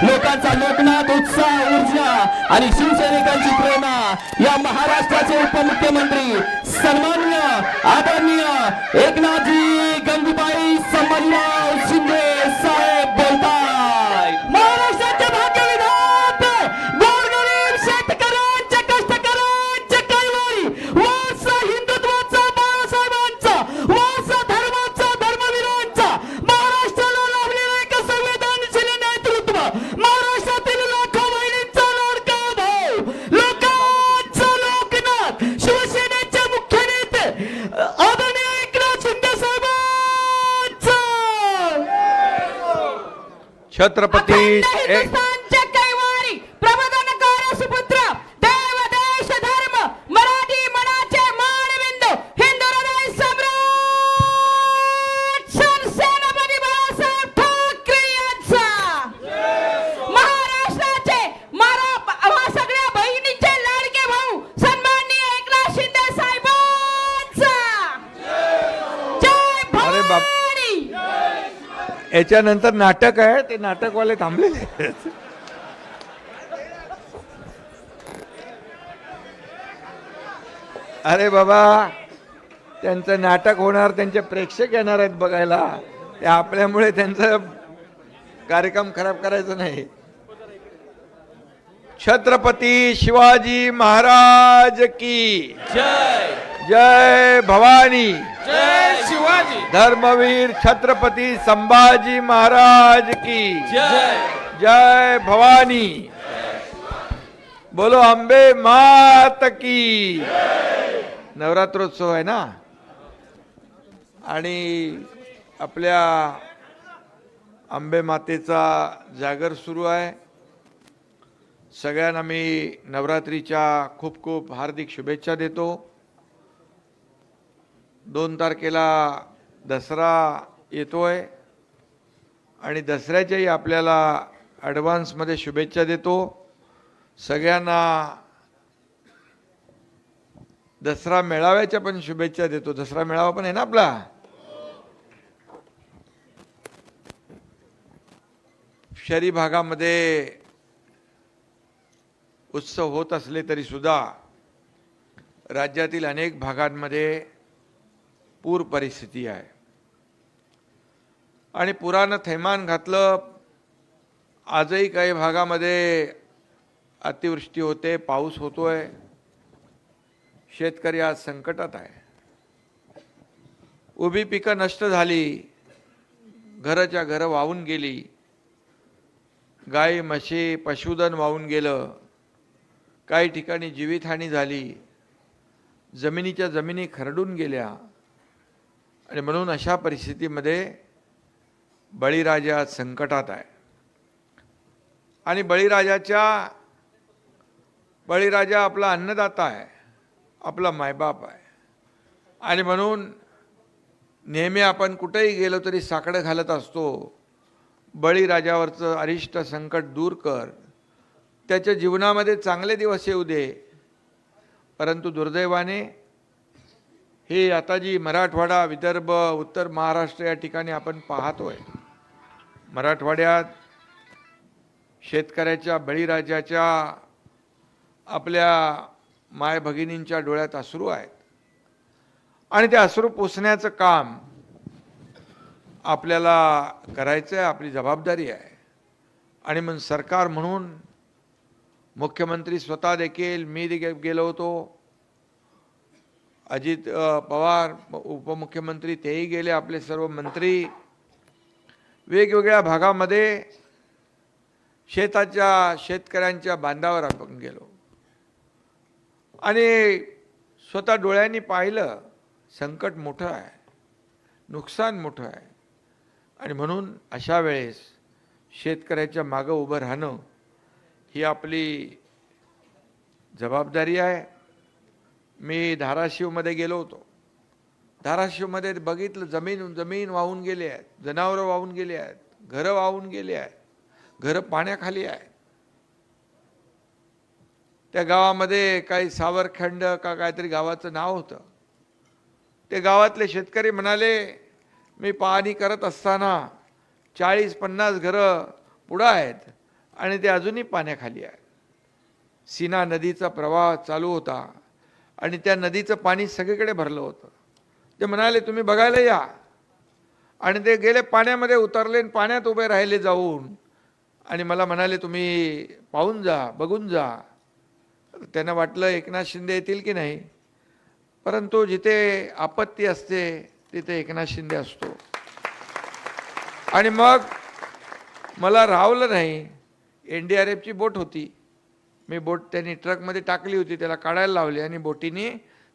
लोकांचा लोकनाथ उत्साह ऊर्जा आणि शिवसैनिकांची प्रेरणा या महाराष्ट्राचे उपमुख्यमंत्री सन्माननीय आदरणीय एकनाथजी गंगूबाई संभाजीराव शिंदे साहेब बोलतायत। महाराष्ट्राचे भाग्य विधाते गोरगरीब शेतकऱ्यांचे कष्टकऱ्यांचे कैवारी वारसा हिंदुत्वाचा बाळासाहेबांचा वारसा धर्माचा धर्मवीरांचा महाराष्ट्राला लाभलेले एक संवेदनशील नेतृत्व महाराष्ट्रातील लाखो बहिणींचा लाडका भाऊ लोकांचा लोकनाथ शिवसेनेचे मुख्य नेते आदरणीय एकनाथ शिंदे साहेबांचा छत्रपती हिंदुस्थानचे कैवारी प्रबोधनकार सुपुत्र देव देश धर्म मराठी मनाचे मानबिंदू हिंदू हृदय सम्राट सेनापती बाळासाहेब ठाकरे यांचा महाराष्ट्राचे सगळ्या बहिणींचे लाडके भाऊ सन्माननीय एकनाथ शिंदे साहेबांचा जय अरे बाप. भवानी। याच्यानंतर नाटक आहे, ते नाटकवाले थांबलेले आहेत. अरे बाबा, त्यांचं नाटक होणार, त्यांचे प्रेक्षक येणार आहेत बघायला. ते आपल्यामुळे त्यांचा कार्यक्रम खराब करायचा नाही. छत्रपती शिवाजी महाराज की जय जय भवानी. जय शिवाजी धर्मवीर छत्रपती संभाजी महाराज की जय जय भवानी. बोलो अंबे मात की. नवरात्रोत्सव आहे ना, आणि आपल्या अंबे मातेचा जागर सुरू आहे. सगळ्यांना मी नवरात्रीच्या खूप खूप हार्दिक शुभेच्छा देतो. 2 तारखेला दसरा येतोय आणि दसऱ्याच्याही आपल्याला ॲडव्हान्समध्ये शुभेच्छा देतो. सगळ्यांना दसरा मेळाव्याच्या पण शुभेच्छा देतो. दसरा मेळावा पण आहे ना आपला. शहरी भागामध्ये उत्सव होत असले तरी सुद्धा राज्यातील अनेक भागांमध्ये पूर परिस्थिती आहे आणि पुरानं थैमान घातलं. आजही काही भागामध्ये अतिवृष्टी होते, पाऊस होतोय. शेतकरी आज संकटात आहे. उभी पिकं नष्ट झाली, घराच्या घरं वाहून गेली, गाई म्हशी पशुधन वाहून गेलं, काही ठिकाणी जीवितहानी झाली, जमिनीच्या जमिनी खरडून गेल्या. आणि म्हणून अशा परिस्थितीमध्ये बळीराजा संकटात आहे. आणि बळीराजा आपला अन्नदाता आहे, आपला मायबाप आहे. आणि म्हणून नेहमी आपण कुठेही गेलो तरी साकडं घालत असतो, बळीराजावरचं अरिष्ट संकट दूर कर, त्याच्या जीवनामध्ये चांगले दिवस येऊ दे. परंतु दुर्दैवाने हे आता जी मराठवाडा, विदर्भ, उत्तर महाराष्ट्र या ठिकाणी आपण पाहतोय, मराठवाड्यात शेतकऱ्याच्या बळीराजाच्या आपल्या माय भगिनींच्या डोळ्यात अश्रू आहेत. आणि ते अश्रू पुसण्याचं काम आपल्याला करायचं आहे, आपली जबाबदारी आहे. आणि मग सरकार म्हणून मुख्यमंत्री स्वतः देखील, मी गेलो होतो, अजित पवार उपमुख्यमंत्री तेही गेले, आपले सर्व मंत्री वेगवेगळ्या भागामध्ये शेतकऱ्यांच्या बांधावर आपण गेलो आणि स्वतः डोळ्यांनी पाहिलं. संकट मोठं आहे, नुकसान मोठं आहे. आणि म्हणून अशा वेळेस शेतकऱ्याच्या मागं उभं राहणं ही आपली जबाबदारी आहे. मी धाराशिवमध्ये गेलो होतो. धाराशिवमध्ये बघितलं, जमीन वाहून गेली आहेत, जनावरं वाहून गेली आहेत, घरं वाहून गेली आहेत, घरं पाण्याखाली आहेत. त्या गावामध्ये काही सावरखंड का काहीतरी गावाचं नाव होतं. ते गावातले शेतकरी म्हणाले, मी पाहणी करत असताना 40-50 घरं पुढं आहेत आणि ते अजूनही पाण्याखाली आहे. सीना नदीचा प्रवाह चालू होता आणि त्या नदीचं पाणी सगळीकडे भरलं होतं. ते म्हणाले तुम्ही बघायला या, आणि ते गेले पाण्यामध्ये उतरले आणि पाण्यात उभे राहिले जाऊन, आणि मला म्हणाले तुम्ही पाहून जा, बघून जा. त्यांना वाटलं एकनाथ शिंदे येतील की नाही, परंतु जिथे आपत्ती असते तिथे एकनाथ शिंदे असतो. आणि मग मला राहवलं नाही. NDRFची बोट होती, मी बोट त्यांनी ट्रकमध्ये टाकली होती, त्याला काढायला लावली आणि बोटीने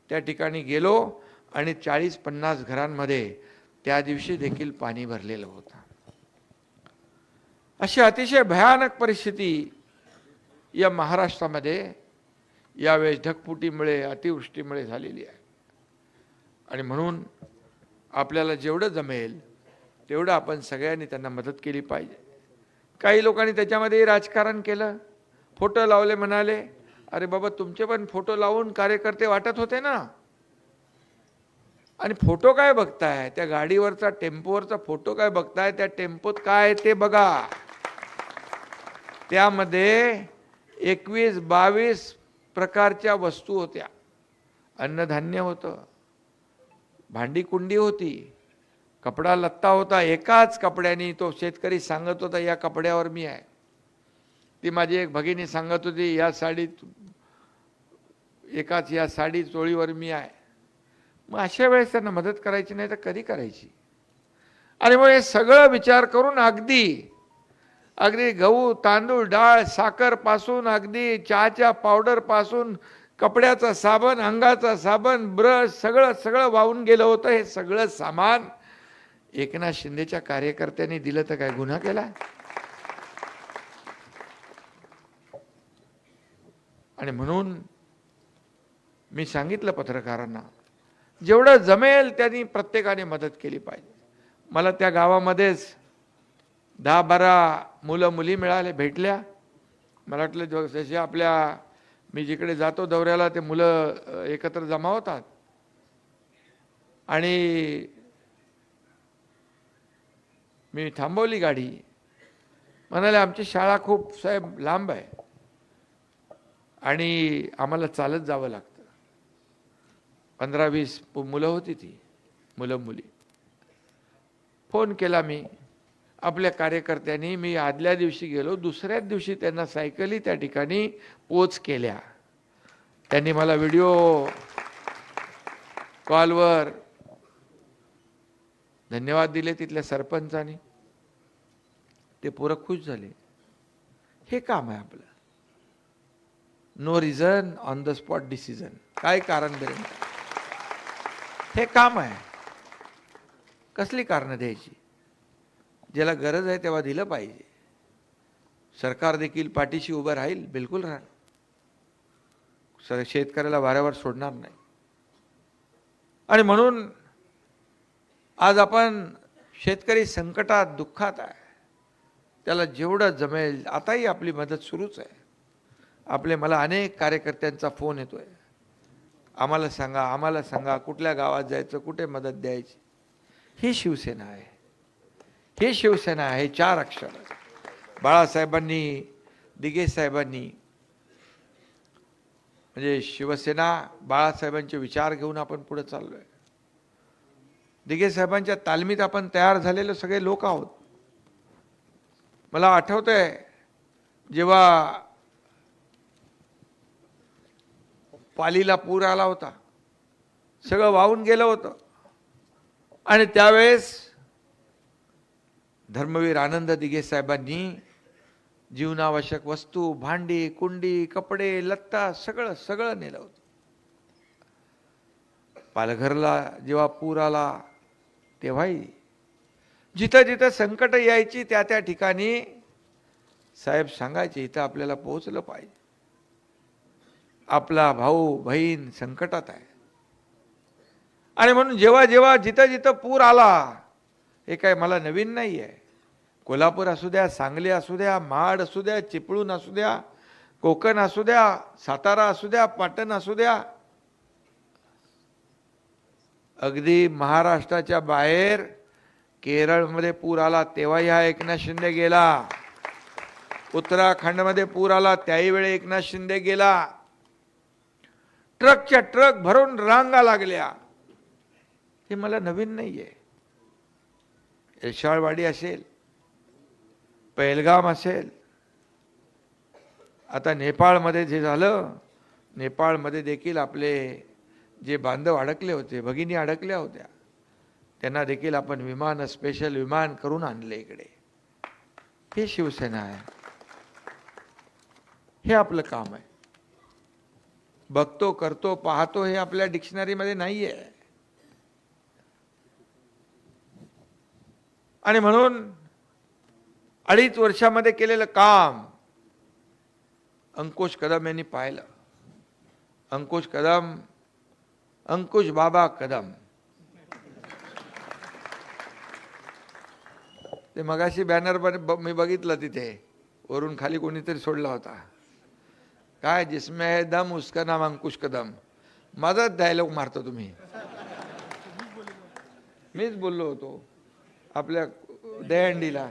त्या ठिकाणी गेलो आणि 40-50 घरांमध्ये त्या दिवशी देखील पाणी भरलेलं होतं. अशी अतिशय भयानक परिस्थिती या महाराष्ट्रामध्ये यावेळेस ढगफुटीमुळे, अतिवृष्टीमुळे झालेली आहे. आणि म्हणून आपल्याला जेवढं जमेल तेवढं आपण सगळ्यांनी त्यांना मदत केली पाहिजे. काही लोकांनी त्याच्यामध्ये राजकारण केलं, फोटो लावले, म्हणाले अरे बाबा तुमचे पण फोटो लावून कार्यकर्ते वाटत होते ना, आणि फोटो काय बघताय, त्या गाडीवरचा टेम्पोवरचा फोटो काय बघताय, त्या टेम्पोत काय ते बघा. त्यामध्ये 21-22 प्रकारच्या वस्तू होत्या. अन्नधान्य होतं, भांडी कुंडी होती, कपडा लत्ता होता. एकाच कपड्याने तो शेतकरी सांगत होता या कपड्यावर मी आहे. ती माझी एक भगिनी सांगत होती या साडीत, एकाच या साडी चोळीवर मी आहे. मग अशा वेळेस त्यांना मदत करायची नाही तर कधी करायची. आणि मग हे सगळं विचार करून अगदी गहू, तांदूळ, डाळ, साखर पासून अगदी चहाच्या पावडर पासून कपड्याचा साबण, अंगाचा साबण, ब्रश, सगळं वाहून गेलं होतं. हे सगळं सामान एकनाथ शिंदेच्या कार्यकर्त्यांनी दिलं तर काय गुन्हा केला? आणि म्हणून मी सांगितलं पत्रकारांना जेवढं जमेल त्यांनी प्रत्येकाने मदत केली पाहिजे. मला त्या गावामध्येच 10-12 मुलं मुली मिळाले, भेटल्या. मला वाटलं जसे आपल्या मी जिकडे जातो दौऱ्याला ते मुलं एकत्र जमा होतात. आणि मी थांबवली गाडी, म्हणाले आमची शाळा खूप साहेब लांब आहे आणि आम्हाला चालत जावं लागतं. 15-20 मुलं होती, ती मुलं मुली. फोन केला मी आपल्या कार्यकर्त्यांनी. मी आदल्या दिवशी गेलो, दुसऱ्याच दिवशी त्यांना सायकली त्या ठिकाणी पोच केल्या. त्यांनी मला व्हिडिओ कॉलवर धन्यवाद दिले तिथल्या सरपंचांनी. ते पोरं खुश झाले. हे काम आहे आपलं. No reason on the spot decision. काय कारण देणे, हे काम आहे. कसली कारणं द्यायची? ज्याला गरज आहे तेव्हा दिलं पाहिजे. सरकार देखील पाठीशी उभं राहील, बिलकुल राहील. शेतकऱ्याला वाऱ्यावर सोडणार नाही. आणि म्हणून आज आपण शेतकरी संकटात, दुःखात आहे, त्याला जेवढं जमेल, आताही आपली मदत सुरूच आहे. मला अनेक कार्यकर्त्यांचा फोन येतोय, आम्हाला सांगा कुठल्या गावात जायचं, कुठे मदत द्यायची. ही शिवसेना आहे, ही शिवसेना आहे. 4 अक्षर. बाळासाहेबांनी, दिघे साहेबांनी, म्हणजे शिवसेना बाळासाहेबांचे विचार घेऊन आपण पुढे चाललोय. दिघे साहेबांच्या तालमीत आपण तयार झालेले सगळे लोक आहोत. मला आठवतंय जेव्हा पालीला पूर आला होता, सगळं वाहून गेलं होतं, आणि त्यावेळेस धर्मवीर आनंद दिघे साहेबांनी जीवनावश्यक वस्तू, भांडी कुंडी, कपडे लत्ता सगळं नेलं होतं. पालघरला जेव्हा पूर आला तेव्हाही जिथं जिथं संकट यायची त्या ठिकाणी साहेब सांगायचे इथं आपल्याला पोहोचलं पाहिजे. आपला भाऊ बहीण संकटात आहे. आणि म्हणून जेव्हा जिथं जिथं पूर आला, हे काय मला नवीन नाही आहे. कोल्हापूर असू द्या, सांगली असू द्या, महाड असू द्या, चिपळूण असू द्या, कोकण असू द्या, सातारा असू द्या, पाटण असू द्या, अगदी महाराष्ट्राच्या बाहेर केरळमध्ये पूर आला तेव्हाही हा एकनाथ शिंदे गेला. उत्तराखंडमध्ये पूर आला त्याही वेळी एकनाथ शिंदे गेला. ट्रकच्या ट्रक भरून रांगा लागल्या. हे मला नवीन नाहीये. एशाळवाडी असेल, पहलगाम असेल, आता नेपाळमध्ये जे झालं, नेपाळमध्ये देखील आपले जे बांधव अडकले होते, भगिनी अडकल्या होत्या, त्यांना देखील आपण विमान, स्पेशल विमान करून आणले इकडे. हे शिवसेना आहे. हे आपलं काम आहे. बघतो, करतो, पाहतो हे आपल्या डिक्शनरीमध्ये नाहीये. आणि म्हणून 2.5 वर्षामध्ये केलेलं काम अंकुश कदम यांनी पाहिलं. अंकुश कदम, अंकुश बाबा कदम, ते मगाशी बॅनर मी बघितलं, तिथे वरून खाली कोणीतरी सोडला होता, काय जिसमें है दम उसका नाम अंकुश कदम. माझाच डायलॉग मारतो तुम्ही. मीच बोललो होतो आपल्या दहीहंडीला.